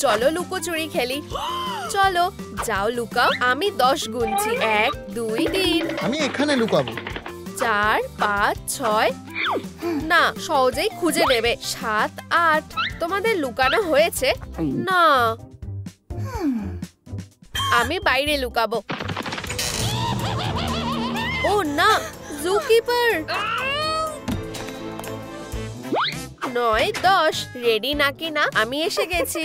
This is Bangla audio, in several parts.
চলো লুকোচুরি খেলি। চলো যাও লুকাও, আমি 10 গুনছি। 1 2 3। আমি এখানে লুকাবো। 4 5 6। না, সহজেই খুঁজে নেবে। 7 8। তোমাদের লুকানো হয়েছে না। আমি বাইরে লুকাবো। ও না, জুকিপার। 9 10। রেডি নাকি না? আমি এসে গেছি।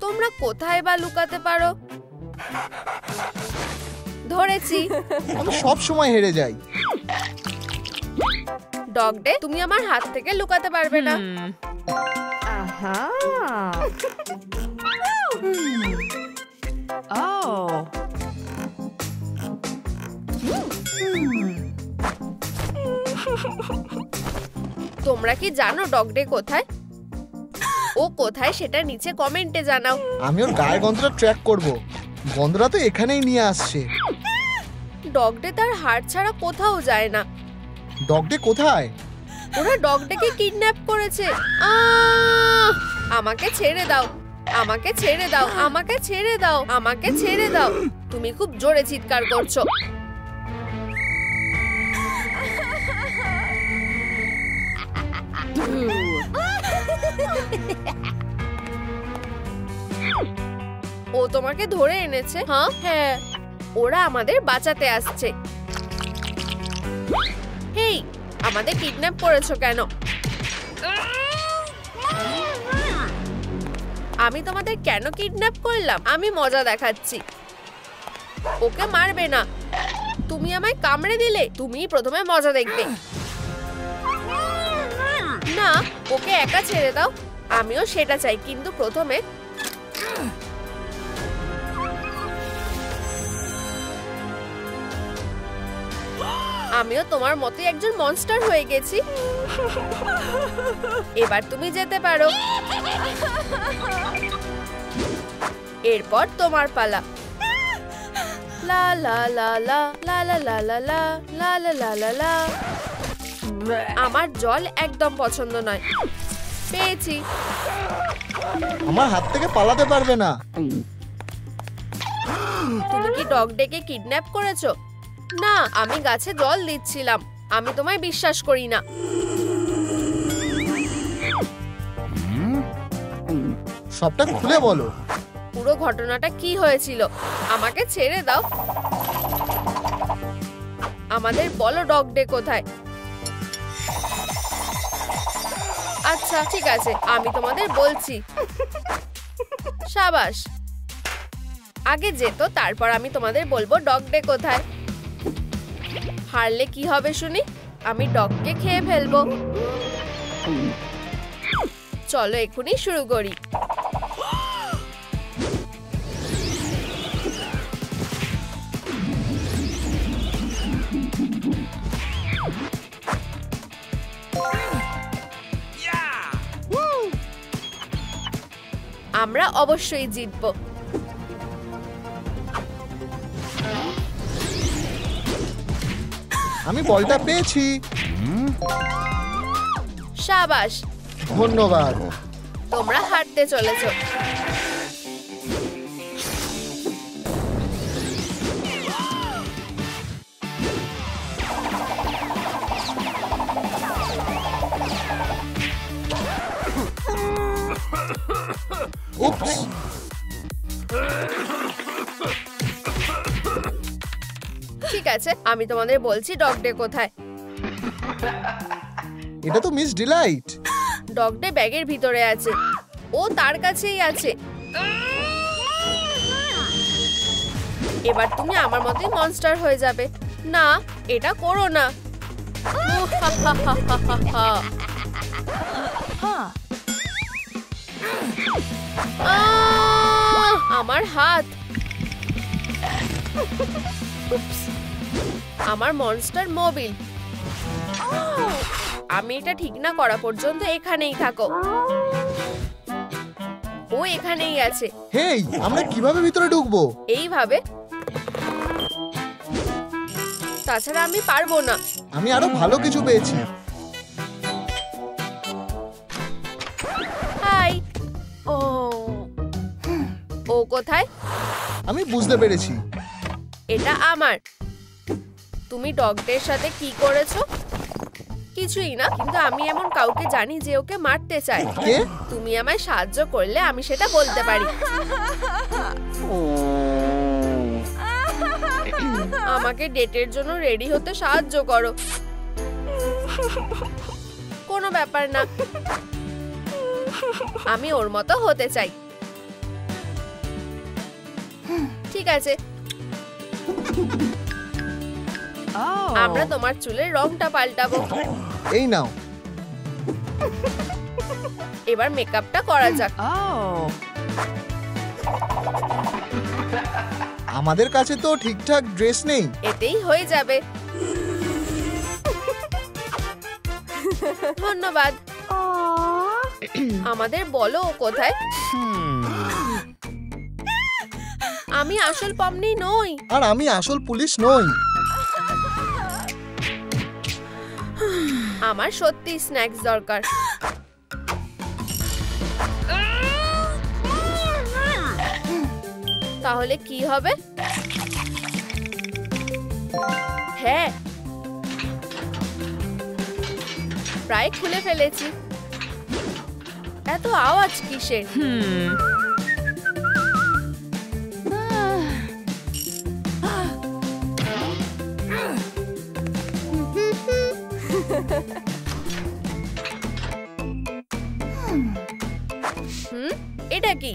তোমরা কোথায় বা লুকাতে পারো? ধরেছি। আমি সব সময় হেরে যাই। ডগ ডে, তুমি আমার হাত থেকে লুকাতে পারবে না। আহা ও তোমরা কি জানো ডগ ডে কোথায়? ও কোথায় সেটা নিচে কমেন্টে জানাও। আমি ওর গায়ের গন্ধটা ট্র্যাক করব। গন্ধটা তো এখানেই নিয়ে আসছে। ডগ ডে তার হাড় ছাড়া কোথাও যায় না। ডগ ডে কোথায়? ওরা ডগ ডেকে কিডন্যাপ করেছে। আমাকে ছেড়ে দাও, আমাকে ছেড়ে দাও, আমাকে ছেড়ে দাও, আমাকে ছেড়ে দাও। তুমি খুব জোরে চিৎকার করছো। ও তোমাকে ধরে এনেছে? হ্যাঁ, ওরা আমাদের বাঁচাতে আসছে। হেই, আমাদের কিডন্যাপ করেছো কেন? আমি তোমাদের কেন কিডন্যাপ করলাম? আমি মজা দেখাচ্ছি। ওকে মারবে না। তুমি আমায় কামড়ে দিলে, তুমিই প্রথমে মজা দেখবে। না, ওকে একা ছেড়ে দাও। আমিও সেটা চাই, কিন্তু প্রথমে আমিও তোমার মতোই একজন মনস্টার হয়ে গেছি। এবার তুমি যেতে পারো। এরপর তোমার পালা। লা লা লা লা লা লা লা লা লা লা লা লা লা লা। আমার জল একদম পছন্দ নয়। পেয়েছি। আমার হাত থেকে পালাতে পারবে না। তুমি কি ডগ ডেকে কিডন্যাপ করেছো? না, আমি গাছে জল দিচ্ছিলাম। আমি তোমায় বিশ্বাস করি না। সবটা খুলে বলো। পুরো ঘটনাটা কি হয়েছিল? আমাকে ছেড়ে দাও। আমাদের বলো ডগ ডে কোথায়? আচ্ছা ঠিক আছে, আমি তোমাদের বলছি। সাবাস। আগে যেত, তারপর আমি তোমাদের বলবো ডগ ডে কোথায়। হারলে কি হবে শুনি? আমি ডগকে খেয়ে ফেলবো। চলো এখনই শুরু করি। আমরা অবশ্যই জিতবো। আমি বলটা পেয়েছি। সাবাস। ধন্যবাদ। তোমরা হাঁটতে চলেছো। উপস। ঠিক আছে, আমি তোমাদের বলছি ডগ ডে কোথায়। এটা তো মিস ডিলাইট। ডগ ডে ব্যাগের ভিতরে আছে। ও তার কাছেই আছে। এবার তুমি আমার মতোই মনস্টার হয়ে যাবে। না, এটা করো না। আমার হাত। আমার মনস্টার মোবিল। আমি এটা ঠিক না করা পর্যন্ত এখানেই থাকো। ও এখানেই আছে। হেই, আমরা কিভাবে ভিতরে ঢুকবো? এইভাবে। তাছাড়া আমি পারবো না। আমি আরো ভালো কিছু পেয়েছি। হাই। ও কোথায়? আমি বুঝতে পেরেছি। এটা আমার। তুমি ডগদের সাথে কি করেছো? কিছুই না, কিন্তু আমি এমন কাউকে জানি যে ওকে মারতে চায়। কে? তুমি আমায় সাহায্য করলে আমি সেটা বলতে পারি। আমাকে ডেটের জন্য রেডি হতে সাহায্য করো। কোনো ব্যাপার না, আমি ওর মতো হতে চাই। ঠিক আছে, আমরা তোমার চুলের রংটা পাল্টাবো। এই নাও। এবার মেকআপটা করা যাক। আমাদের কাছে তো ঠিকঠাক ড্রেস নেই। এতেই হয়ে যাবে। ধন্যবাদ। আমাদের বলো ও কোথায়? আমি আসল পমনি নই। আর আমি আসল পুলিশ নই। আমার সত্যি স্ন্যাক্স দরকার। তাহলে কি হবে? হ্যাঁ, প্রায় খুলে ফেলেছি। এত আওয়াজ কিসের? এটা কি?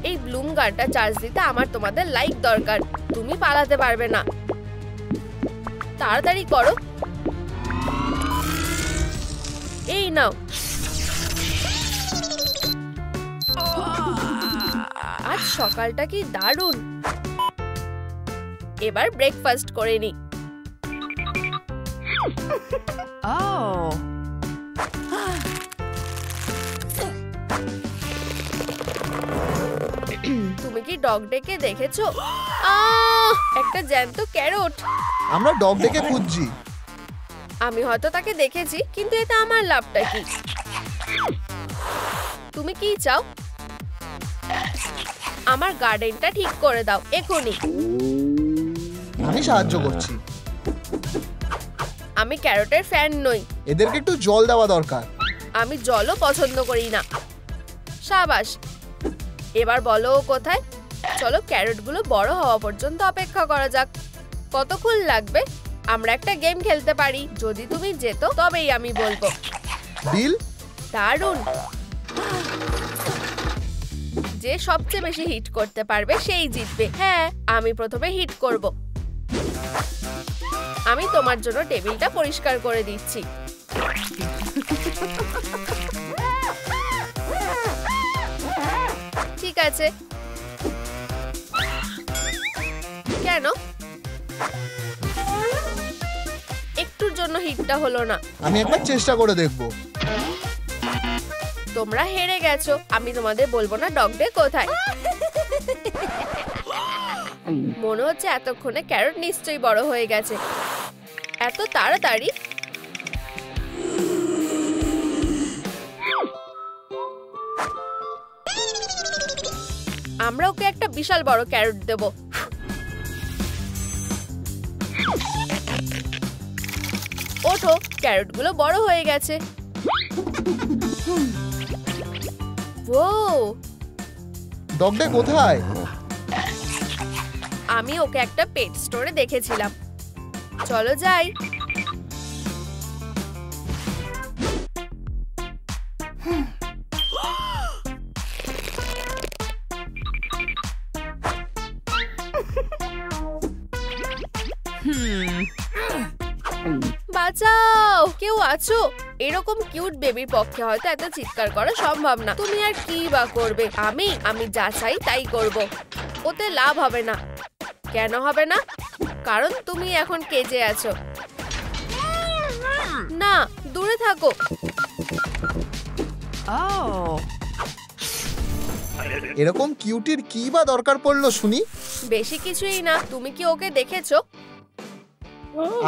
এই ব্লুম গানটা চার্জ দিতে আমার তোমাদের লাইক দরকার। তুমি পালাতে পারবে না, তাড়াতাড়ি করো। এই নাও। আজ সকালটা কি দারুণ। এবার ব্রেকফাস্ট করে নি। তুমি কি ডগ ডেকে দেখেছো? একটা জ্যান্ত ক্যারট। আমরা ডগ ডেকে খুঁজছি। আমি হয়তো তাকে দেখেছি, কিন্তু এটা আমার লাভটা কি? তুমি কি চাও? আমার গার্ডেনটা ঠিক করে দাও এখনই। আমি সাহায্য করছি। আমি ক্যারটের ফ্যান নই। এদেরকে একটু জল দেওয়া দরকার। আমি জলও পছন্দ করি না। সাবাস। এবার বলো ও কোথায়? চলো ক্যারটগুলো বড় হওয়া পর্যন্ত অপেক্ষা করা যাক। কতক্ষণ লাগবে? আমরা একটা গেম খেলতে পারি। যদি তুমি জেতো তবেই আমি বলবো। ডিল? দারুণ। যে সবচেয়ে বেশি হিট করতে পারবে সেই জিতবে। হ্যাঁ, আমি প্রথমে হিট করব। আমি তোমার জন্য টেবিলটা পরিষ্কার করে দিচ্ছি। ঠিক আছে। কেন? একটুর জন্য হিটটা হলো না। আমি একবার চেষ্টা করে দেখব। তোমরা হেরে গেছো। আমি তোমাদের বলবো না ডগ ডে কোথায়। মনে হচ্ছে এতক্ষণে ক্যারট নিশ্চয়ই বড় হয়ে গেছে। এত তাড়াতাড়ি? আমরা ওকে একটা বিশাল বড় ক্যারট দেব। ওঠো, ক্যারটগুলো বড় হয়ে গেছে। ও, ডগ ডে কোথায়? আমি ওকে একটা পেট স্টোরে দেখেছিলাম। চলো যাই। বাঁচাও, কেউ আছো? এরকম কিউট বেবির পক্ষে হয়তো এত চিৎকার করা সম্ভব না। তুমি আর কি বা করবে? আমি যা চাই তাই করব। ওতে লাভ হবে না। কেন হবে না? কারণ তুমি এখন কেজে আছো। না, দূরে থাকো। এরকম কিউটির কি বা দরকার পড়লো শুনি? বেশি কিছুই না, তুমি কি ওকে দেখেছো?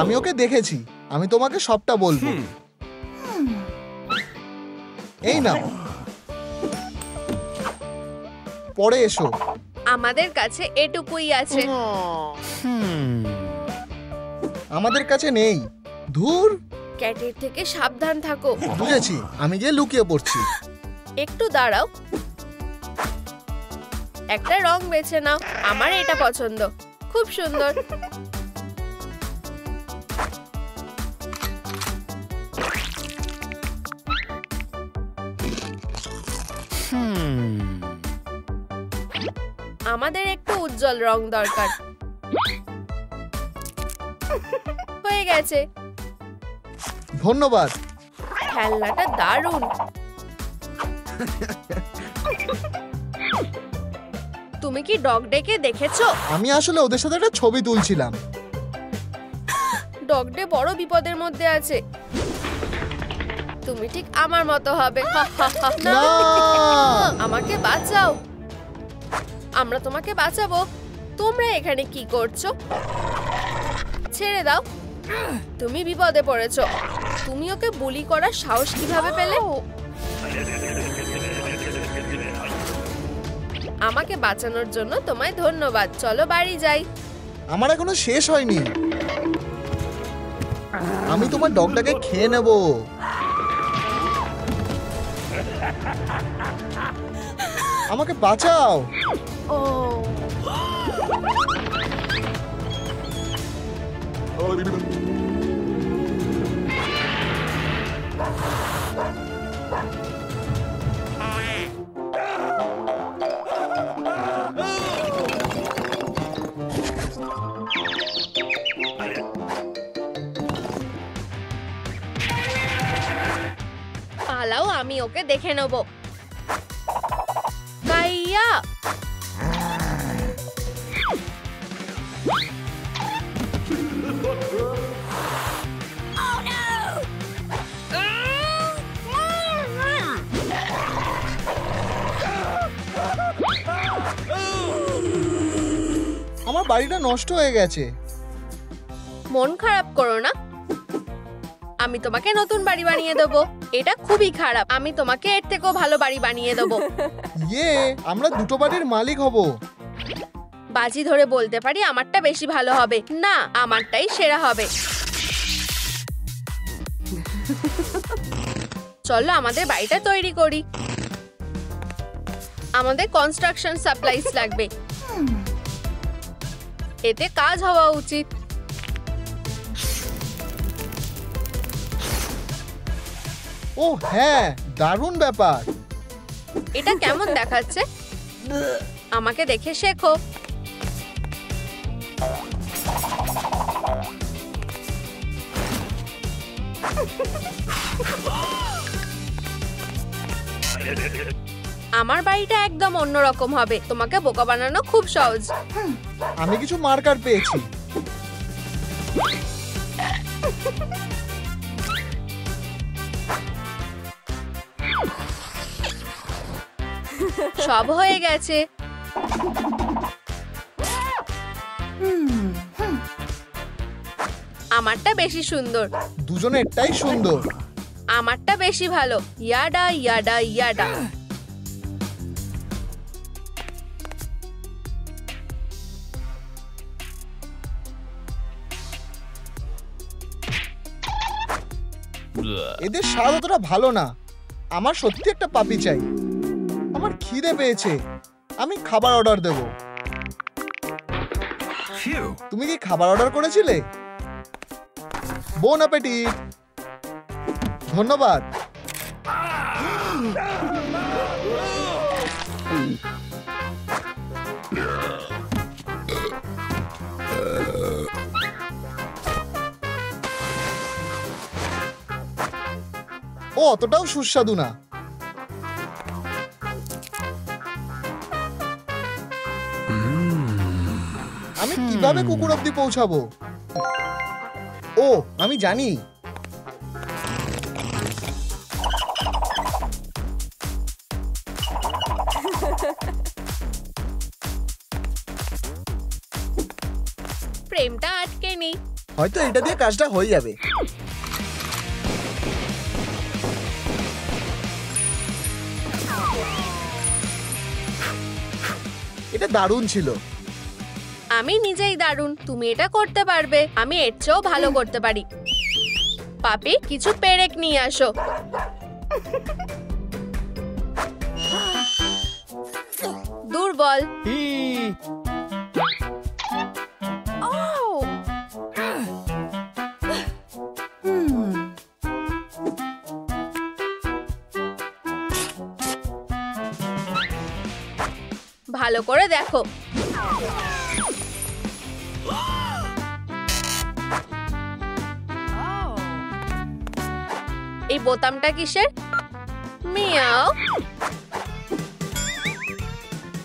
আমি ওকে দেখেছি, আমি তোমাকে সবটা বলবো। এই নাও, পরে এসো। আমাদের কাছে এটুকুই আছে। আমাদের কাছে নেই। ধুর, ক্যাটের থেকে সাবধান থাকো। বুঝেছি, আমি গিয়ে লুকিয়ে পড়ছি। একটু দাঁড়াও, একটা রং বেছে নাও। আমার এটা পছন্দ, খুব সুন্দর। আমাদের একটু উজ্জ্বল রং দরকার। হয়ে গেছে। ধন্যবাদ। খেলনাটা দারুণ। তুমি কি ডগ ডেকে দেখেছো? আমি আসলে ওদের সাথে একটা ছবি তুলছিলাম। ডগ ডে বড় বিপদের মধ্যে আছে। তুমি ঠিক আমার মতো হবে। না, না! আমাকে বাঁচাও। আমরা তোমাকে বাঁচাবো। তোমরা এখানে কি করছো? ছেড়ে দাও, তুমি বিপদে পড়েছো। তুমি ওকে বুলি করার সাহস কিভাবে পেলে? আমাকে বাঁচানোর জন্য তোমায় ধন্যবাদ। চলো বাড়ি যাই। আমার এখনো শেষ হয়নি। আমি তোমার ডগটাকে খেয়ে নেব। আমাকে বাঁচাও। পালাও, আমি ওকে দেখে নেব। কাইয়া, আমার বাড়িটা নষ্ট হয়ে গেছে। মন খারাপ করো না, আমি তোমাকে নতুন বাড়ি বানিয়ে দেবো। এটা খুবই খারাপ, আমি তোমাকে এর থেকেও ভালো বাড়ি বানিয়ে দেবো। ইয়ে, আমরা দুটো বাড়ির মালিক হব। বাজি ধরে বলতে পারি আমারটা বেশি ভালো হবে। না, আমারটাই সেরা হবে। চলো আমাদের বাড়িটা তৈরি করি। আমাদের কনস্ট্রাকশন সাপ্লাইস লাগবে, এতে কাজ হওয়া উচিত। ও হ্যাঁ, দারুণ ব্যাপার। এটা কেমন দেখাচ্ছে? আমাকে দেখে শেখো। আমার বাড়িটা একদম অন্যরকম হবে। তোমাকে বোকা বানানো খুব সহজ। আমি কিছু মার্কার পেয়েছি। সব হয়ে গেছে। আমারটা বেশি সুন্দর। দুজনেরটাই সুন্দর। আমারটা বেশি ভালো। ইয়াডা ইয়াডা ইয়াডা। এদের স্বাদ অতটা ভালো না। আমার সত্যি একটা পাপি চাই। আমার খিদে পেয়েছে, আমি খাবার অর্ডার দেব। তুমি কি খাবার অর্ডার করেছিলে? বোন অ্যাপেটিট। ধন্যবাদ। ও অতটাও সুস্বাদু না। আমি কিভাবে কুকুর অব্দি পৌঁছাবো? ও, আমি জানি। ফ্রেমটা আটকে নেই। হয়তো এটা দিয়ে কাজটা হয়ে যাবে। এটা দারুণ ছিল। আমি নিজেই দারুণ, তুমি এটা করতে পারবে। আমি এর চেয়েও ভালো করতে পারি। পাপি, কিছু পেরেক নিয়ে আসো। দুর্বল। ভালো করে দেখো। এই বোতামটা কিসের? মিয়াও।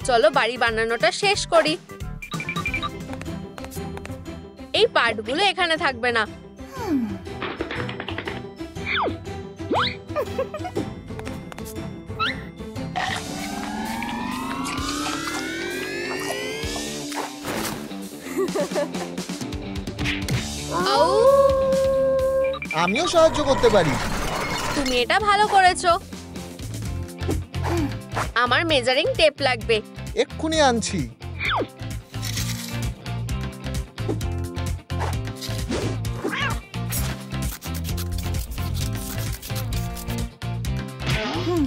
চলো বাড়ি বানানোটা শেষ করি। এই পার্টগুলো এখানে থাকবে না। আমিও সাহায্য করতে পারি। তুমি এটা ভালো করেছো। আমার মেজারিং টেপ লাগবে। এক্ষুনি আনছি।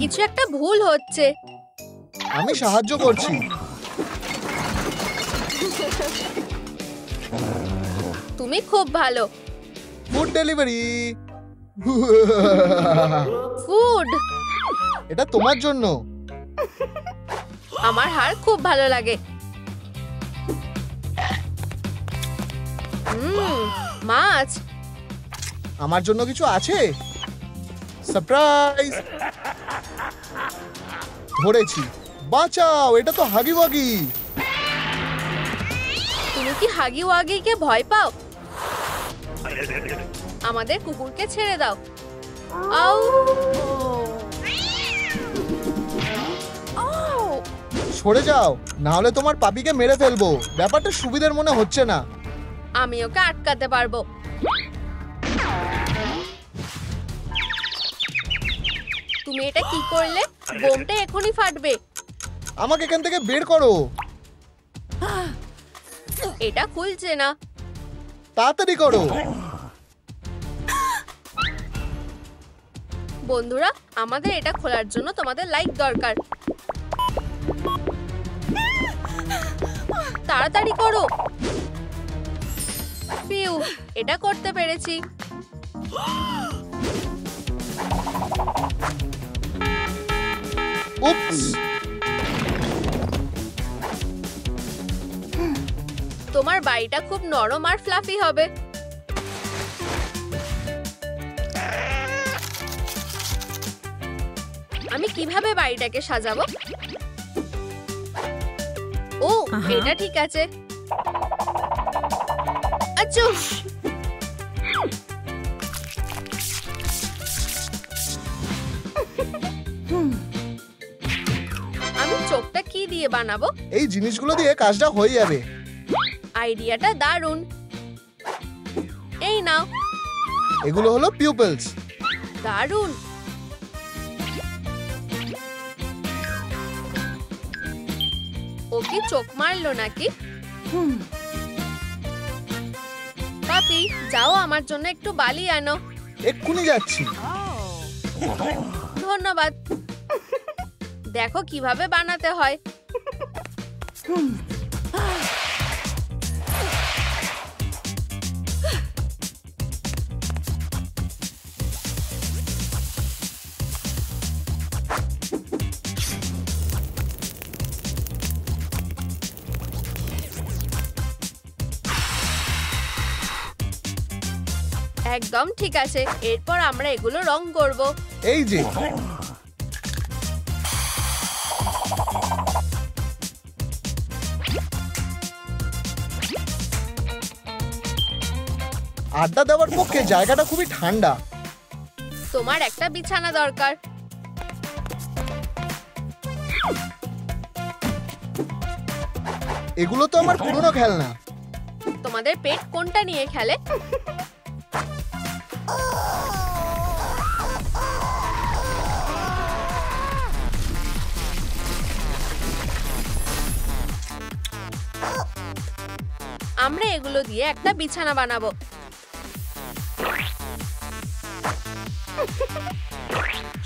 কিছু একটা ভুল হচ্ছে। আমি সাহায্য করছি। তুমি খুব ভালো। Food delivery. ফুড। এটা তোমার জন্য। আমার হাড় খুব ভালো লাগে। মাছ। আমার জন্য কিছু আছে? সারপ্রাইজ। ধরেছি। বাঁচাও, এটা তো হাগি ওয়াগি। তুমি কি হাগি ওয়াগিকে ভয় পাও? আমাদের কুকুরকে ছেড়ে দাও। আউ। সরে যাও, না হলে তোমার পাপিকে মেরে ফেলবো। ব্যাপারটা সুবিধার মনে হচ্ছে না। আমি ওকে আটকাতে পারবো। তুমি এটা কি করলে? বোমটা এখনই ফাটবে। আমাকে এখান থেকে বের করো। এটা খুলছে না। তাড়াতাড়ি করো। বন্ধুরা, আমাদের এটা খোলার জন্য তোমাদের লাইক দরকার। তাড়াতাড়ি করো। ফিউ, এটা করতে পেরেছি। উপস। তোমার বাড়িটা খুব নরম আর ফ্লাফি হবে। আমি কিভাবে বাড়িটাকে সাজাবো? ও, এটা ঠিক আছে। আচ্ছা, আমি চোখটা কি দিয়ে বানাবো? এই জিনিসগুলো দিয়ে কাজটা হয়ে যাবে। আইডিয়াটা দারুণ। এই নাও। এগুলো হলো পিউপলস। দারুণ। ও কি চোখ মারলো নাকি? পাপি, যাও আমার জন্য একটু বালি আনো। এক্ষুনি যাচ্ছি। ধন্যবাদ। দেখো কিভাবে বানাতে হয়। একদম ঠিক আছে। এরপর আমরা এগুলো রং করব। এই যে। আড্ডা দেওয়ার পক্ষে জায়গাটা খুবই ঠান্ডা। তোমার একটা বিছানা দরকার। এগুলো তো আমার পুরনো খেলনা। তোমাদের পেট কোনটা নিয়ে খেলে? আমরা এগুলো দিয়ে একটা বিছানা বানাবো।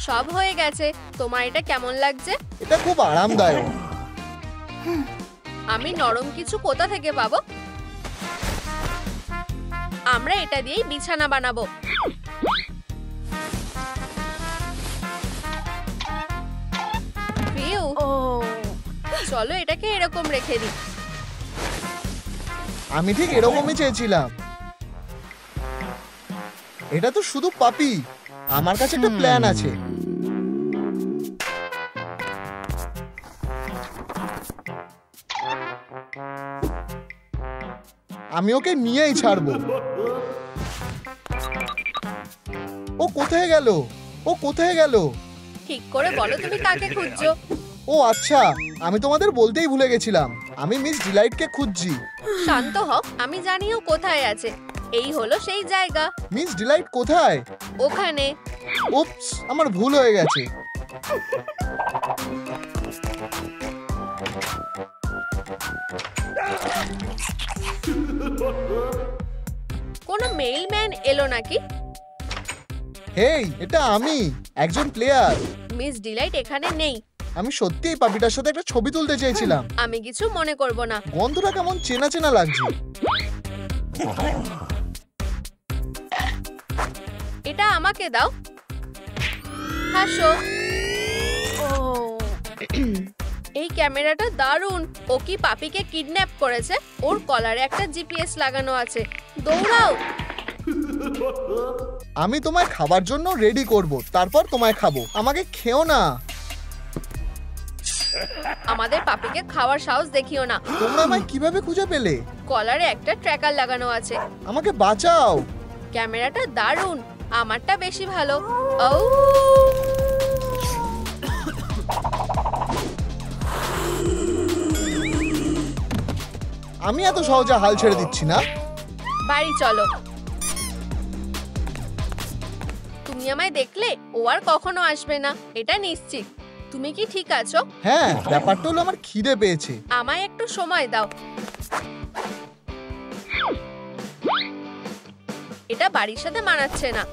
সব হয়ে গেছে। তোমার এটা কেমন লাগছে? এটা খুব আরামদায়ক। আমি নরম কিছু কোথা থেকে পাবো? আমরা এটা দিয়েই বিছানা বানাবো। ফিউ, চলো এটাকে এরকম রেখে দিই। আমি ঠিক এরকমই চেয়েছিলাম। এটা তো শুধু পাপি। আমার কাছে একটা প্ল্যান আছে। আমি ওকে নিয়েই ছাড়বো। ও কোথায় গেল? ও কোথায় গেল? ঠিক করে বলো তুমি কাকে খুঁজছো? ও আচ্ছা, আমি তোমাদের বলতেই ভুলে গেছিলাম। আমি মিস ডিলাইটকে খুঁজছি। শান্ত হও, আমি জানি ও কোথায় আছে। এই হলো সেই জায়গা। মিস ডিলাইট কোথায়? ওখানে। উপস, আমার ভুল হয়ে গেছে। কোনো মেইলম্যান এলো নাকি? হেই, এটা আমি, একজন প্লেয়ার। মিস ডিলাইট এখানে নেই। আমি সত্যি এই পাপিটার সাথে একটা ছবি তুলতে চেয়েছিলাম। আমি কিছু মনে করব না। গন্ধটা কেমন চেনা চেনা লাগছে। এটা আমাকে দাও। হাসো। এই ক্যামেরাটা দারুণ। ও কি পাপিকে কিডন্যাপ করেছে? ওর কলারে একটা জিপিএস লাগানো আছে। দৌড়াও। আমি তোমায় খাবার জন্য রেডি করব, তারপর তোমায় খাবো। আমাকে খেও না। আমাদের পাপিকে খাওয়ার সাহস দেখিও না। তোমরা আমায় কিভাবে খুঁজে পেলে? কলারে একটা ট্র্যাকার লাগানো আছে। আমাকে বাঁচাও। ক্যামেরাটা দারুণ। আমারটা বেশি ভালো। ও, আমি এত সহজে হাল ছেড়ে দিচ্ছি না। বাড়ি চলো। তুমি আমায় দেখলে ও আর কখনো আসবে না, এটা নিশ্চিত। তুমি কি ঠিক আছো? হ্যাঁ, ব্যাপারটা হলো আমার খিদে পেয়েছে। আমায় একটু সময় দাও। এটা বাড়ির সাথে মানাচ্ছে না।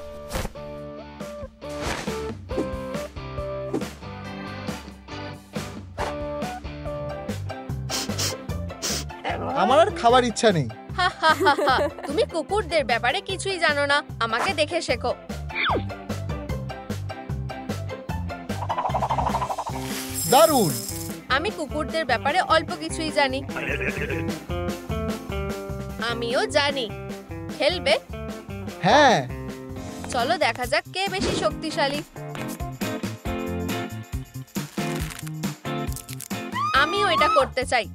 আমার আর খাবার ইচ্ছা নেই। হা হা হা হা। তুমি কুকুরদের ব্যাপারে কিছুই জানো না। আমাকে দেখে শেখো। দারুণ। আমি কুকুরদের ব্যাপারে অল্প কিছুই জানি। আমিও জানি। খেলবে? হ্যাঁ। চলো দেখা যাক কে বেশি শক্তিশালী। আমিও এটা করতে চাই।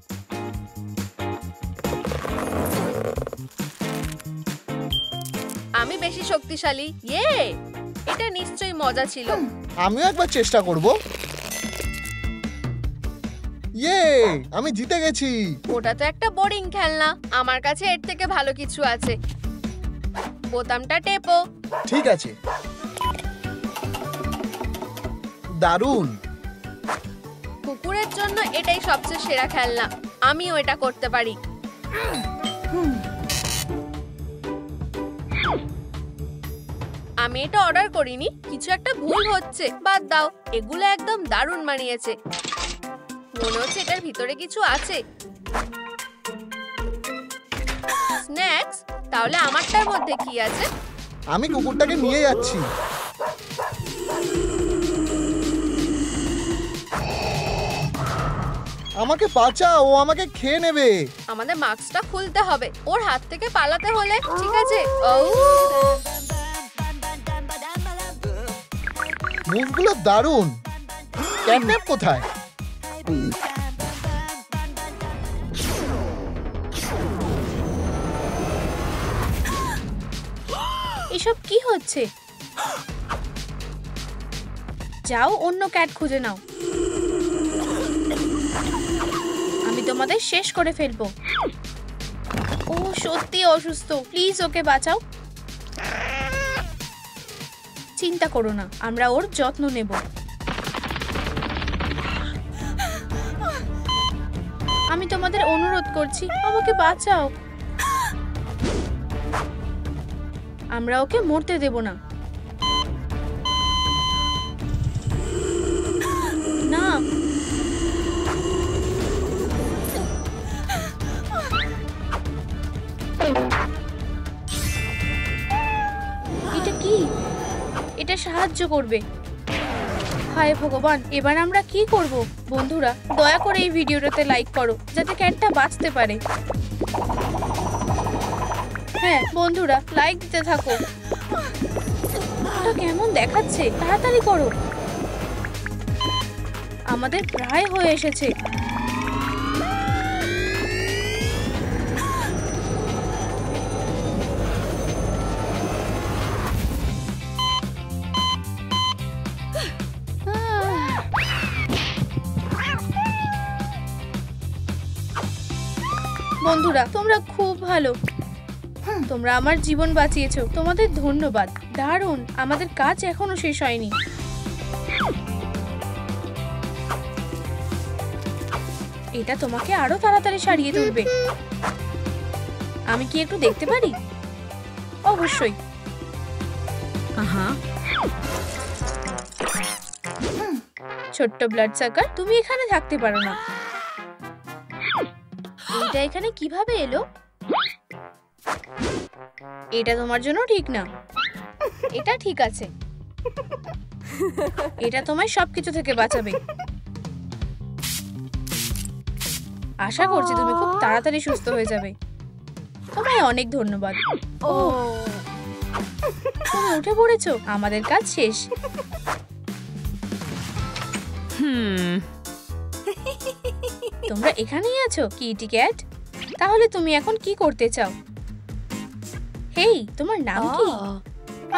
আমি বেশি শক্তিশালী। ইয়ে, এটা নিশ্চয়ই মজা ছিল। আমিও একবার চেষ্টা করব। ইয়ে, আমি জিতে গেছি। ওটা তো একটা বোরিং খেলনা। আমার কাছে এর থেকে ভালো কিছু আছে। বোতামটা টেপো। ঠিক আছে। দারুণ। কুকুরের জন্য এটাই সবচেয়ে সেরা খেলনা। আমিও এটা করতে পারি। আমি এটা অর্ডার করিনি। কিছু একটা ভুল হচ্ছে। বাদ দাও, এগুলো একদম দারুণ মানিয়েছে। মনে হচ্ছে এটার ভিতরে কিছু আছে। স্ন্যাক্স? তাহলে আমারটার মধ্যে কি আছে? আমি কুকুরটাকে নিয়ে যাচ্ছি। আমাকে বাঁচাও, ও আমাকে খেয়ে নেবে। আমাদের মাস্কটা খুলতে হবে। ওর হাত থেকে পালাতে হলে। ঠিক আছে। ও, মুভগুলো দারুণ। ক্যাটন্যাপ কোথায়? এসব কি হচ্ছে? যাও অন্য ক্যাট খুঁজে নাও। আমি তোমাদের শেষ করে ফেলবো। ও ও সত্যি অসুস্থ, প্লিজ ওকে বাঁচাও। চিন্তা করো না, আমরা ওর যত্ন নেব। আমি তোমাদের অনুরোধ করছি, আমাকে বাঁচাও। আমরা ওকে মরতে দেব না। না, এটা কি? এটা সাহায্য করবে। হায় ভগবান, এবার আমরা কি করব? বন্ধুরা, দয়া করে এই ভিডিওটাতে লাইক করো যাতে ক্যাটটা বাঁচতে পারে। হ্যাঁ বন্ধুরা, লাইক দিতে থাকো। ওটা কেমন দেখাচ্ছে, তাড়াতাড়ি করো। আমাদের প্রায় হয়ে এসেছে। বন্ধুরা, তোমরা খুব ভালো। তোমরা আমার জীবন বাঁচিয়েছো, তোমাদের ধন্যবাদ। দারুণ, আমাদের কাজ এখনো শেষ হয়নি। এটা তোমাকে আরো তাড়াতাড়ি সারিয়ে তুলবে। আমি কি একটু দেখতে পারি? অবশ্যই। ছোট্ট ব্লাড সাকার, তুমি এখানে থাকতে পারো না। এটা এখানে কিভাবে এলো? এটা তোমার জন্য ঠিক না। এটা ঠিক আছে। এটা তোমায় সবকিছু থেকে বাঁচাবে। আশা করছি তুমি খুব তাড়াতাড়ি সুস্থ হয়ে যাবে। তোমায় অনেক ধন্যবাদ। ও, তুমি উঠে পড়েছো, আমাদের কাজ শেষ। তোমরা এখানেই আছো কিটি ক্যাট? তাহলে তুমি এখন কি করতে চাও? হেই, তোমার নাম কি?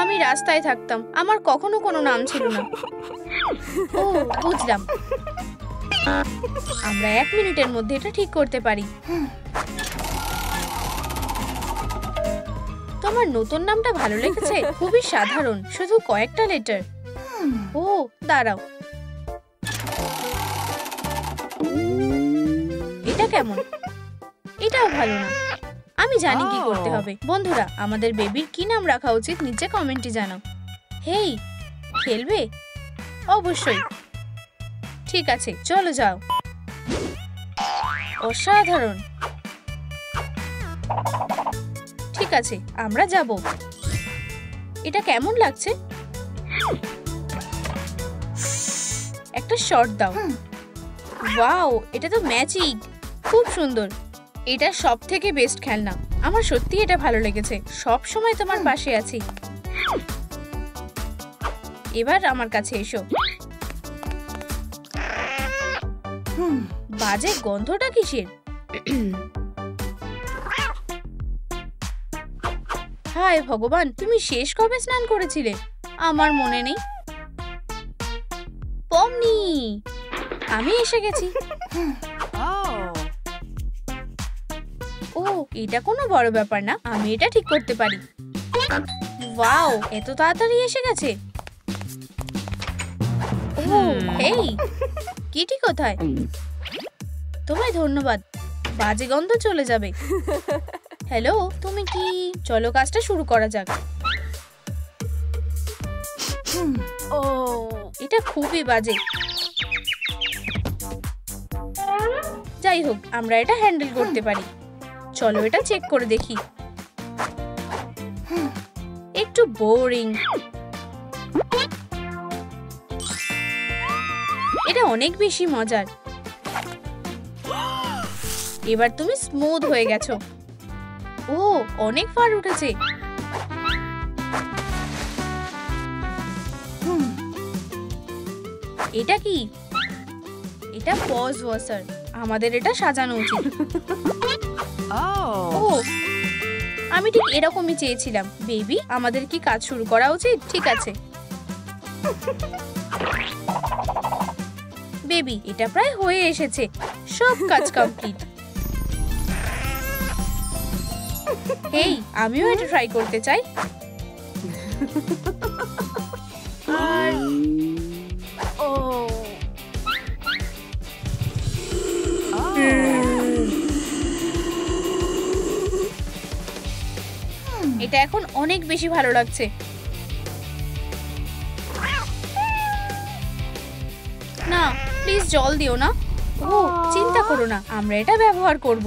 আমি রাস্তায় থাকতাম, আমার কখনো কোনো নাম ছিল না। ও, বুঝলাম। আমরা 1 মিনিটের মধ্যে এটা ঠিক করতে পারি। তোমার নতুন নামটা ভালো লেগেছে, খুবই সাধারণ, শুধু কয়েকটা লেটার। ও, দাঁড়াও, এটা কেমন? এটাও ভালো না। আমি জানি কি করতে হবে। বন্ধুরা, আমাদের বেবির কি নাম রাখা উচিত নিচে কমেন্টে জানাও। হেই, খেলবে? অবশ্যই। ঠিক আছে, চলো যাও। অসাধারণ। ঠিক আছে, আমরা যাব। এটা কেমন লাগছে? একটা শট দাও। ওয়াও, এটা তো ম্যাজিক, খুব সুন্দর। এটা সবথেকে বেস্ট খেলনা। আমার সত্যি এটা ভালো লেগেছে। সব সময় তোমার পাশে আছি। এবার আমার কাছে এসো। বাজে গন্ধটা কিসের? হায় ভগবান, তুমি শেষ কবে স্নান করেছিলে? আমার মনে নেই। পমনি, আমি এসে গেছি। ও, এটা কোনো বড় ব্যাপার না, আমি এটা ঠিক করতে পারি। ওয়াও, এত তাড়াতাড়ি এসে গেছে। ও, হেই, কিটি কোথায়? তোমায় ধন্যবাদ। বাজে গন্ধ চলে যাবে। হ্যালো, তুমি কি? চলো কাজটা শুরু করা যাক। ও, এটা খুবই বাজে। যাই হোক, আমরা এটা হ্যান্ডেল করতে পারি। চলো এটা চেক করে দেখি। একটু বোরিং। এটা অনেক বেশি মজার। এবার তুমি স্মুথ হয়ে গেছো। ও, অনেক ফার উঠেছে। এটা কি? এটা পজ ওয়াশার। আমাদের এটা সাজানো উচিত। ও, আমি ঠিক এরকমই চেয়েছিলাম। বেবি, আমাদের কি কাজ শুরু করা উচিত? ঠিক আছে। বেবি, এটা প্রায় হয়ে এসেছে। সব কাজ কমপ্লিট। হেই, আমিও এটা ট্রাই করতে চাই। আর ও এটা এখন অনেক বেশি ভালো লাগছে। না, প্লিজ জল দিও না। ও, চিন্তা করো না, আমরা এটা ব্যবহার করব।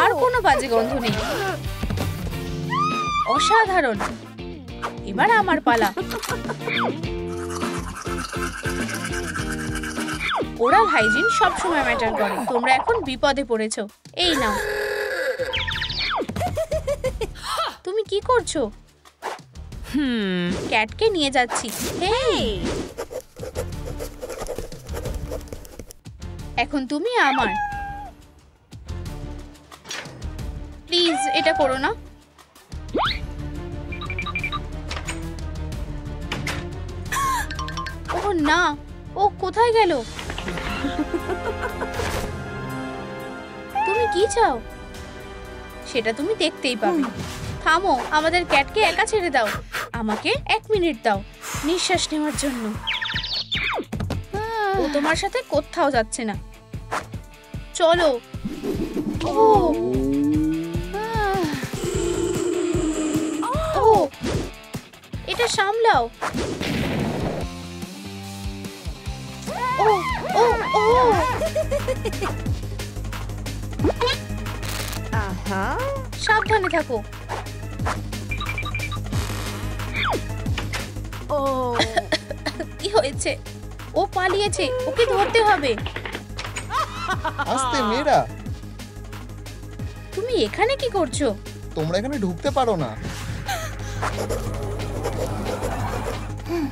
আর কোনো বাজে গন্ধ নেই। অসাধারণ। এবার আমার পালা। ওরাল হাইজিন সবসময় ম্যাটার করে। তোমরা এখন বিপদে পড়েছো। এই নাও। তুমি কি করছো? ক্যাটকে নিয়ে যাচ্ছি। হেই, এখন তুমি আমার। প্লিজ এটা করো না। ও না, ও কোথায় গেল? তুমি কি চাও সেটা তুমি দেখতেই পাবে। থামো, আমাদের ক্যাটকে একা ছেড়ে দাও। আমাকে 1 মিনিট দাও নিঃশ্বাস নেওয়ার জন্য। ও তোমার সাথে কোথাও যাচ্ছে না। চলো। ও ও, এটা সামলাও। ও ও ও, আহা সাবধানে থাকো। ও কি হয়েছে? ও পালিয়েছে, ওকে ধরতে হবে। আস্তে মেয়েরা, তুমি এখানে কি করছো? তোমরা এখানে ঢুকতে পারো না।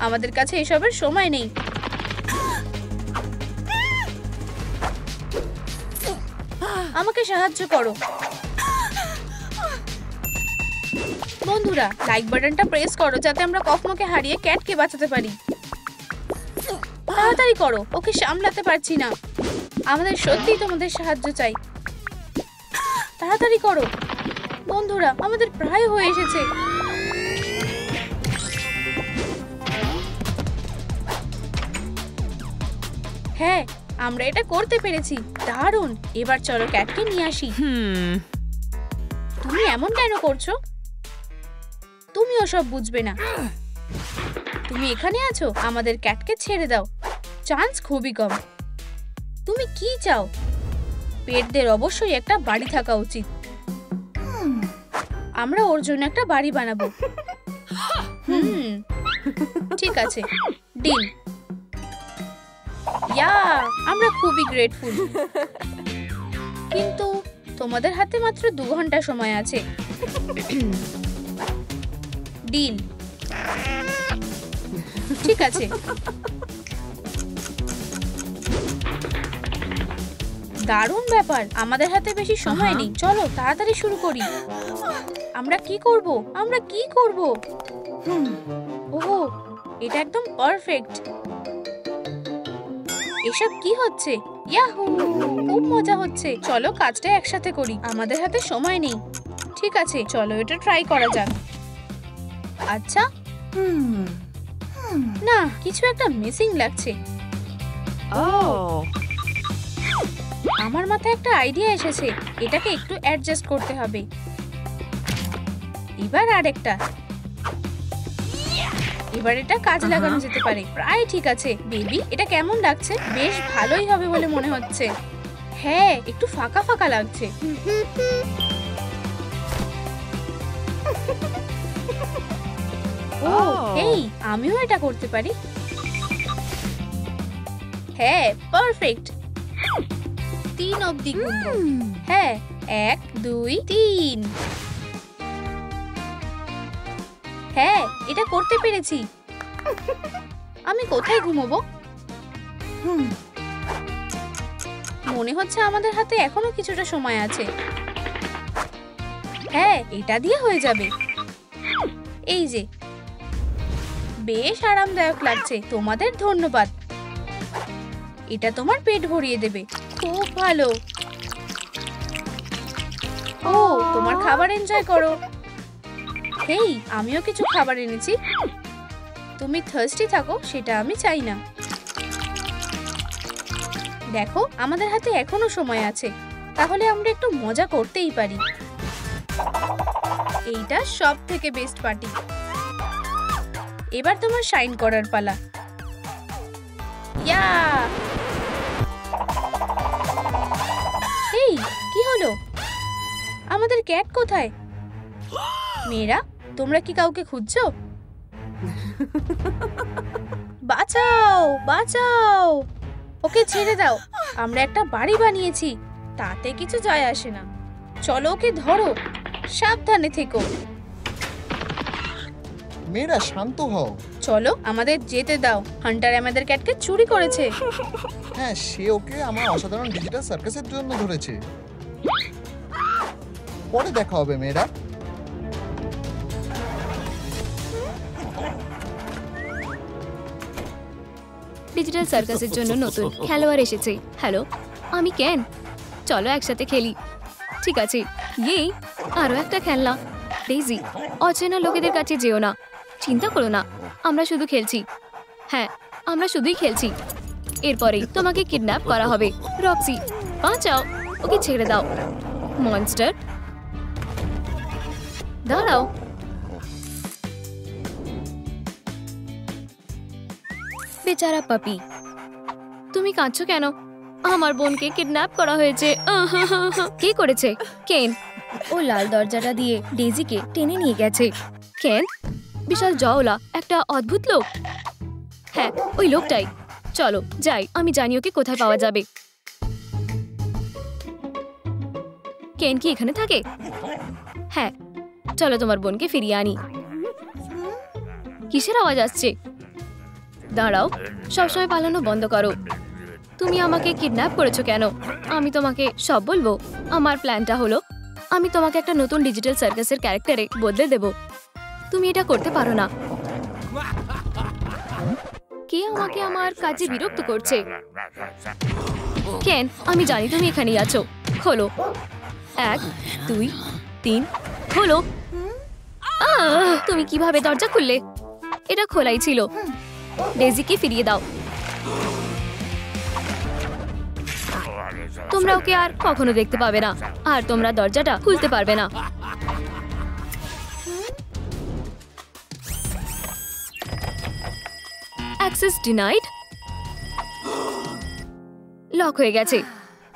আমাদের কাছে এসবের সময় নেই। আমাকে সাহায্য করো। বন্ধুরা, লাইক বাটনটা প্রেস করো যাতে আমরা কসমোকে হারিয়ে ক্যাটকে বাঁচাতে পারি। তাড়াতাড়ি করো, ওকে সামলাতে পারছি না। আমাদের সত্যিই তোমাদের সাহায্য চাই। তাড়াতাড়ি করো বন্ধুরা, আমাদের প্রায় হয়ে এসেছে। হ্যাঁ, আমরা এটা করতে পেরেছি। দারুণ। এবার চলো ক্যাটকে নিয়ে আসি। তুমি এমন কেন করছো? তুমিও সব বুঝবে না। তুমি এখানে আছো, আমাদের ক্যাটকে ছেড়ে দাও। চান্স খুবই কম। তুমি কি চাও? পেটদের অবশ্যই একটা বাড়ি থাকা উচিত। আমরা ওর জন্য একটা বাড়ি বানাবো। ঠিক আছে, ডিল। ইয়া, আমরা খুবই গ্রেটফুল। কিন্তু তোমাদের হাতে মাত্র 2 ঘন্টা সময় আছে। ডিল। ঠিক আছে। দারুণ ব্যাপার। আমাদের হাতে বেশি সময় নেই। চলো তাড়াতাড়ি শুরু করি। আমরা কি করব? আমরা কি করব? ওহো, এটা একদম পারফেক্ট। এসব কি হচ্ছে? ইয়াহু, খুব মজা হচ্ছে। চলো কাজটা একসাথে করি। আমাদের হাতে সময় নেই। ঠিক আছে, চলো এটা ট্রাই করা যাক। আচ্ছা, না, কিছু একটা মিসিং লাগছে। ও আমার মাথায় একটা আইডিয়া এসেছে। এটাকে একটু অ্যাডজাস্ট করতে হবে। এবার আরেকটা। এবার এটা কাজ লাগানো যেতে পারে। প্রায় ঠিক আছে। বেবি, এটা কেমন লাগছে? বেশ ভালোই হবে বলে মনে হচ্ছে। হ্যাঁ, একটু ফাঁকা ফাঁকা লাগছে। ও, এই, আমিও এটা করতে পারি। হ্যাঁ, পারফেক্ট। 3 অবধি গুনবো। হ্যাঁ, 1 2 3। হ্যাঁ, এটা করতে পেরেছি। আমি কোথায় ঘুমোবো? মনে হচ্ছে আমাদের হাতে এখনো কিছুটা সময় আছে। হ্যাঁ, এটা দিয়ে হয়ে যাবে। এই যে, বেশ আরামদায়ক লাগছে, তোমাদের ধন্যবাদ। এটা তোমার পেট ভরিয়ে দেবে, খুব ভালো। ও, তোমার খাবার এনজয় করো। হেই, আমিও কিছু খাবার এনেছি। তুমি থার্স্টি থাকো সেটা আমি চাই না। দেখো, আমাদের হাতে এখনো সময় আছে, তাহলে আমরা একটু মজা করতেই পারি। এইটা সব থেকে বেস্ট পার্টি। এবার তোমার শাইন করার পালা। ইয়া! এই, কি হলো? আমাদের ক্যাট কোথায়? মেয়েরা, তোমরা কি কাউকে খুঁজছো? বাঁচাও, বাঁচাও! ওকে ছেড়ে দাও। আমরা একটা বাড়ি বানিয়েছি, তাতে কিছু যায় আসে না। চলো ওকে ধরো, সাবধানে থেকো। মেয়েরা শান্ত হও। চলো, আমাদের যেতে দাও। হান্টার আমাদের ক্যাটকে চুরি করেছে। হ্যাঁ, সে ওকে আমার অসাধারণ ডিজিটাল সার্কাসের জন্য ধরেছে। পরে দেখা হবে মেয়েরা। ডিজিটাল সার্কাসের জন্য নতুন খেলোয়াড় এসেছে। হ্যালো, আমি কেন। চলো একসাথে খেলি। ঠিক আছে, ইয়েই আরো একটা খেলনা। ডেইজি, অচেনা লোকেদের কাছে যেও না। চিন্তা করো না, আমরা শুধু খেলছি। হ্যাঁ, আমরা শুধুই খেলছি। এরপরেই তোমাকে কিডন্যাপ করা হবে। রক্সি, বাঁচাও, ওকে ছেড়ে দাও। মনস্টার, দাঁড়াও। বেচারা পাপি, তুমি কাঁদছো কেন? আমার বোনকে কিডন্যাপ করা হয়েছে। কে করেছে? কেন। ও লাল দরজাটা দিয়ে ডেজিকে টেনে নিয়ে গেছে। কেন? বিশাল জওলা একটা অদ্ভুত লোক। হ্যাঁ, ওই লোকটাই। চলো যাই, আমি জানি ওকে কোথায় পাওয়া যাবে। কেন কি এখানে থাকে? হ্যাঁ, চলো তোমার বোনকে ফিরিয়ে আনি। কিসের আওয়াজ আসছে? দাঁড়াও, সবসময় পালানো বন্ধ করো। তুমি আমাকে কিডন্যাপ করেছো কেন? আমি তোমাকে সব বলবো। আমার প্ল্যানটা হলো, আমি তোমাকে একটা নতুন ডিজিটাল সার্কাসের ক্যারেক্টারে বদলে দেব। তুমি এটা করতে পারো না। কে আমাকে আমার কাজে বিরক্ত করছে? কেন, আমি জানি তুমি এখানেই আছো। খোলো। 1, 2, 3, খোলো। তুমি কিভাবে দরজা খুললে? এটা খোলাই ছিল। ডেজিকে ফিরিয়ে দাও। তোমরা ওকে আর কখনো দেখতে পাবে না, আর তোমরা দরজাটা খুলতে পারবে না। Access denied. লক হয়ে গেছে।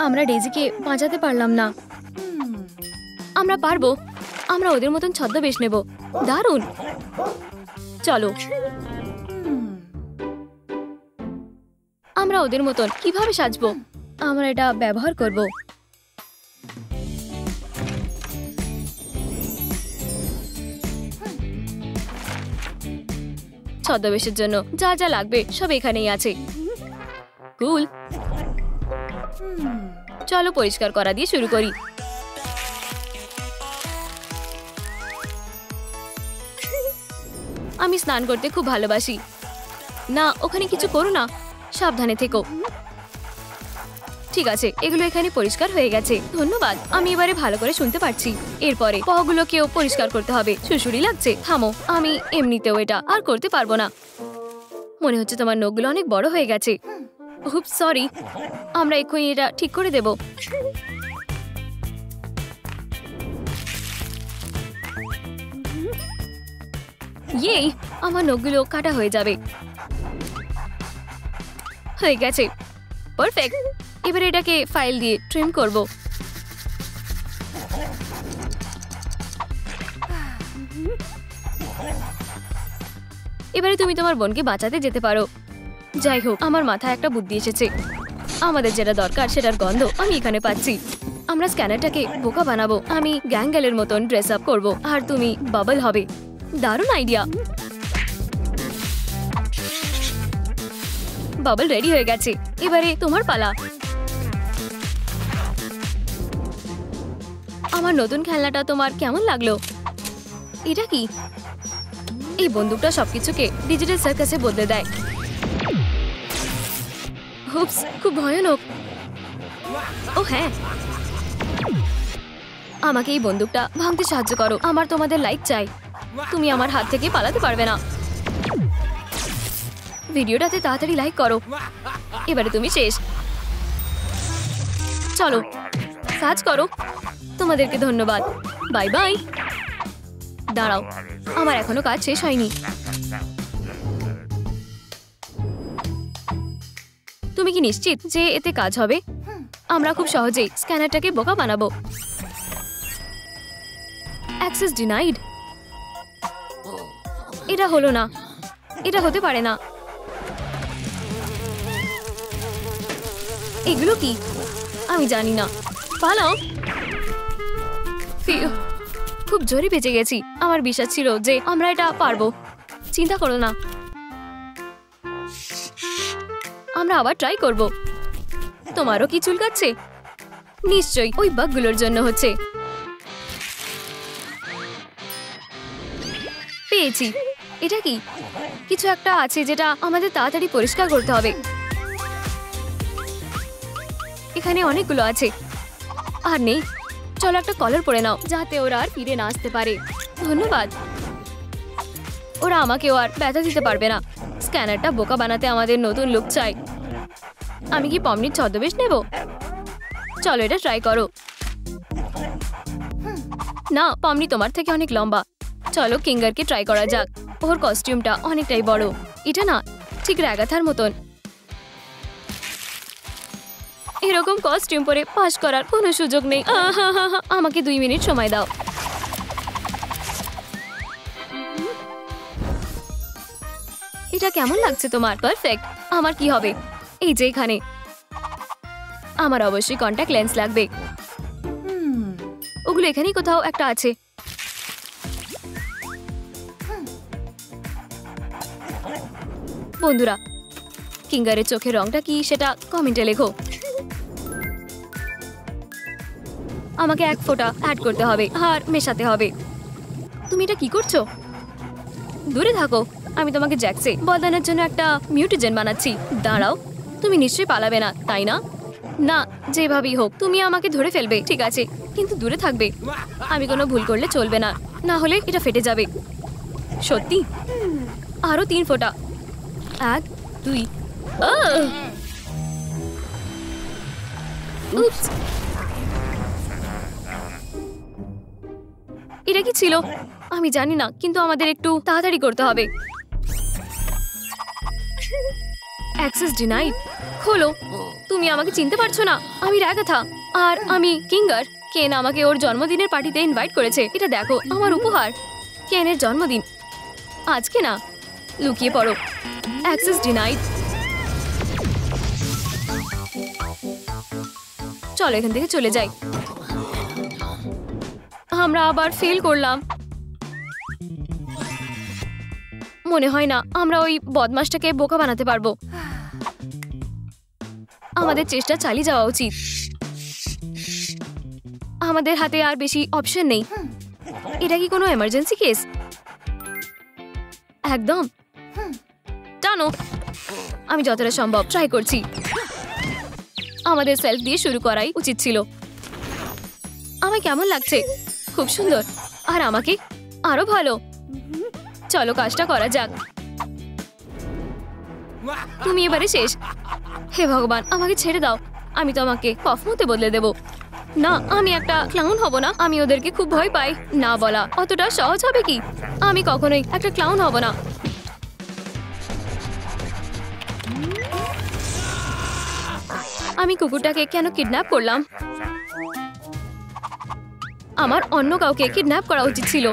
আমরা ডেজিকে বাঁচাতে পারলাম না। আমরা পারবো। আমরা ওদের মতন ছদ্মবেশ নেব। দারুণ। চলো, আমরা ওদের মতন কিভাবে সাজবো? আমরা এটা ব্যবহার করব। ছদ্মবেশের জন্য যা যা লাগবে সব এখানেই আছে। কুল। চলো পরিষ্কার করা দিয়ে শুরু করি। আমি স্নান করতে খুব ভালোবাসি। না, ওখানে কিছু করো না, সাবধানে থেকো। ঠিক আছে, এগুলো এখানে পরিষ্কার হয়ে গেছে। ধন্যবাদ। আমি এবারে ভালো করে শুনতে পারছি। এরপরে পগুলোকেও পরিষ্কার করতে হবে। শুশুরি লাগছে। থামো, আমি এমনিতেও এটা আর করতে পারবো না। মনে হচ্ছে তোমার নখগুলো অনেক বড় হয়ে গেছে। খুব সরি। আমরা এক্ষুনি এটা ঠিক করে দেব। ইয়েই, আমার নখগুলো কাটা হয়ে যাবে। হয়ে গেছে। পারফেক্ট। এবারে এটাকে ফাইল দিয়ে ট্রিম করব। এবারে তুমি তোমার বোনকে বাঁচাতে যেতে পারো। যাই হোক, আমার মাথায় একটা বুদ্ধি এসেছে। আমাদের যেটা দরকার সেটার গন্ধ আমি এখানে পাচ্ছি। আমরা স্ক্যানারটাকে বোকা বানাবো। আমি গ্যাঙ্গেলের মতন ড্রেস আপ করবো, আর তুমি বাবল হবে। দারুণ আইডিয়া। বাবল রেডি হয়ে গেছে। এবারে তোমার পালা। আমার নতুন খেলনাটা তোমার কেমন লাগলো? এটা কি? এই বন্দুকটা সবকিছুকে ডিজিটাল সার্কাসে বদলে দেয়। হুপস, খুব ভয়ানক। ও হ্যাঁ, আমাকে এই বন্দুকটা ভাঙতে সাহায্য করো। আমার তোমাদের লাইক চাই। তুমি আমার হাত থেকে পালাতে পারবে না। ভিডিওটাতে তাড়াতাড়ি লাইক করো। এবারে তুমি শেষ। চলো কাজ করো। তোমাদেরকে ধন্যবাদ। Bye bye. দাঁড়াও, আমার এখনো কাজ শেষ হয়নি। তুমি কি নিশ্চিত যে এতে কাজ হবে? আমরা খুব সহজেই স্ক্যানারটাকে বোকা বানাবো। Access denied. এটা হলো না, এটা হতে পারে না। এগুলো কি? আমি জানি না। পালাও। ফিউ, খুব জোরে বেঁচে গেছি। আমার বিশ্বাস ছিল যে আমরা এটা পারবো। চিন্তা করো না, আমরা আবার ট্রাই করব। তোমারও কি চুলকাচ্ছে? নিশ্চয়ই ওই বাগগুলোর জন্য হচ্ছে। পেয়েছি। এটা কি? কিছু একটা আছে যেটা আমাদের তাড়াতাড়ি পরিষ্কার করতে হবে। এখানে অনেকগুলো আছে। আর নেই। চলো একটা কলার পরে নাও, যাতে ওরা আর ফিরে না আসতে পারে। ধন্যবাদ। ওরা আমাকেও আর ব্যথা দিতে পারবে না। স্ক্যানারটা বোকা বানাতে আমাদের নতুন লুক চাই। আমি কি পমনির ছদ্মবেশ নেব? চলো এটা ট্রাই করো। না, পমনি তোমার থেকে অনেক লম্বা। চলো কিঙ্গারকে ট্রাই করা যাক। ওর কস্টিউমটা অনেকটাই বড়। এটা না ঠিক রাগাথার মতন। এরকম কস্টিউম পরে পাস করার কোনো সুযোগ নেই। আমাকে 2 মিনিট সময় দাও। এটা কেমন লাগছে তোমার? পারফেক্ট। আমার কি হবে? এই যে এখানে। আমার অবশ্যই কন্টাক্ট লেন্স লাগবে। ওগুলো এখানেই কোথাও একটা আছে। বন্ধুরা, কিঙ্গারের চোখের রংটা কি সেটা কমেন্টে লেখো। আমাকে 1 ফোঁটা অ্যাড করতে হবে আর মেশাতে হবে। তুমি এটা কি করছো? দূরে থাকো। আমি তোমাকে জ্যাক্সে বদলানোর জন্য একটা মিউটেজেন বানাচ্ছি। দাঁড়াও, তুমি নিশ্চয়ই পালাবে না, তাই না? না, যেভাবেই হোক তুমি আমাকে ধরে ফেলবে, ঠিক আছে, কিন্তু দূরে থাকবে। আমি কোনো ভুল করলে চলবে না, না হলে এটা ফেটে যাবে। সত্যি? আরো 3 ফোঁটা। 1, 2। উপস, এটা কি ছিল? আমি জানি না, কিন্তু আমাদের একটু তাড়াতাড়ি করতে হবে। Access denied. খোলো। তুমি আমাকে চিনতে পারছো না। আমি রাগাথা আর আমি কিঙ্গার। কেন আমাকে ওর জন্মদিনের পার্টিতে ইনভাইট করেছে। এটা দেখো, আমার উপহার। কেনের জন্মদিন আজকে না। লুকিয়ে পড়ো। Access denied. চলো এখান থেকে চলে যাই। আমরা আবার ফেল করলাম। মনে হয় না আমরা ওই বদমাশটাকে বোকা বানাতে পারবো। আমাদের চেষ্টা চালিয়ে যাওয়া উচিত। আমাদের হাতে আর বেশি অপশন নেই। এটা কি কোনো এমার্জেন্সি কেস? একদম। টানো। আমি যতটা সম্ভব ট্রাই করছি। আমাদের সেলফ দিয়ে শুরু করাই উচিত ছিল। আমায় কেমন লাগছে? খুব সুন্দর। আর আমাকে আরো ভালো। চলো কাজটা করা যাক। তুমি এবারে শেষ। হে ভগবান, আমাকে ছেড়ে দাও। আমি তোমাকে কফমতে বদলে দেব। না, আমি একটা ক্লাউন হব না। আমি ওদেরকে খুব ভয় পাই। না বলা অতটা সহজ হবে কি? আমি কখনোই একটা ক্লাউন হব না। আমি কুকুরটাকে কেন কিডন্যাপ করলাম? আমার অন্য কাউকে কিডন্যাপ করা উচিত ছিল।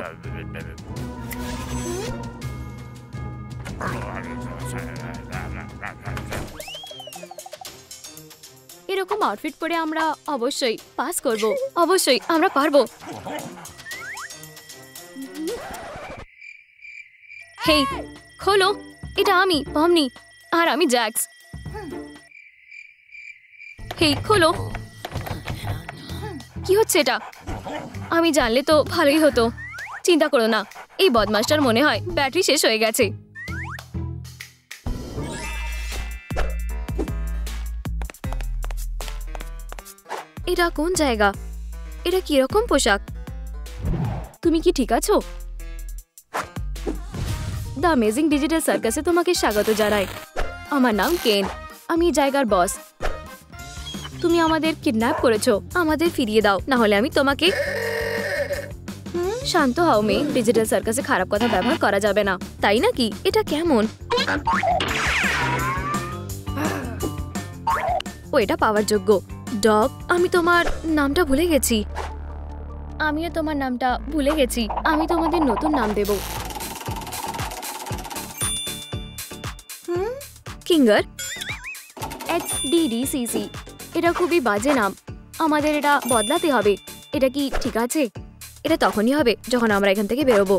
এরকম আউটফিট পরে আমরা অবশ্যই পাস করব। অবশ্যই আমরা পারবো। হেই, খোলো। এটা আমি পমনি আর আমি জ্যাক্স। হেই, খোলো। কি হচ্ছে এটা? আমি জানলে তো ভালোই হতো। চিন্তা করো না, এই বদমাসটার মনে হয় ব্যাটারি শেষ হয়ে গেছে। এটা কোন জায়গা? এটা কিরকম পোশাক? তুমি কি ঠিক আছো? দ্য অ্যামেজিং ডিজিটাল সার্কাসে তোমাকে স্বাগত জানাই। আমার নাম কেন, আমি এই জায়গার বস। তুমি আমাদের কিডন্যাপ করেছো, আমাদের ফিরিয়ে দাও, না হলে আমি তোমাকে। শান্ত হও মেয়ে, ডিজিটাল সার্কাসে খারাপ কথা ব্যবহার করা যাবে না, তাই নাকি? এটা কেমন? ও এটা পাওয়ার যোগ্য। ডগ, আমি তোমার নামটা ভুলে গেছি। আমিও তোমার নামটা ভুলে গেছি। আমি তোমাদের নতুন নাম দেব, কিঙ্গার। XDDCC, এটা খুবই বাজে নাম, আমাদের এটা বদলাতে হবে। এটা কি ঠিক আছে? এটা তখনই হবে যখন আমরা এখান থেকে বেরোবো।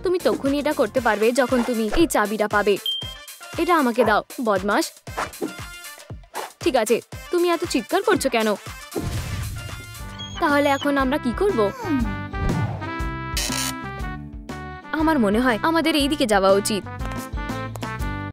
তুমি তখনই এটা করতে পারবে যখন তুমি এই চাবিটা পাবে। এটা আমাকে দাও, বদমাস। ঠিক আছে, তুমি এত চিৎকার করছো কেন? তাহলে এখন আমরা কি করব? আমার মনে হয় আমাদের এই দিকে যাওয়া উচিত।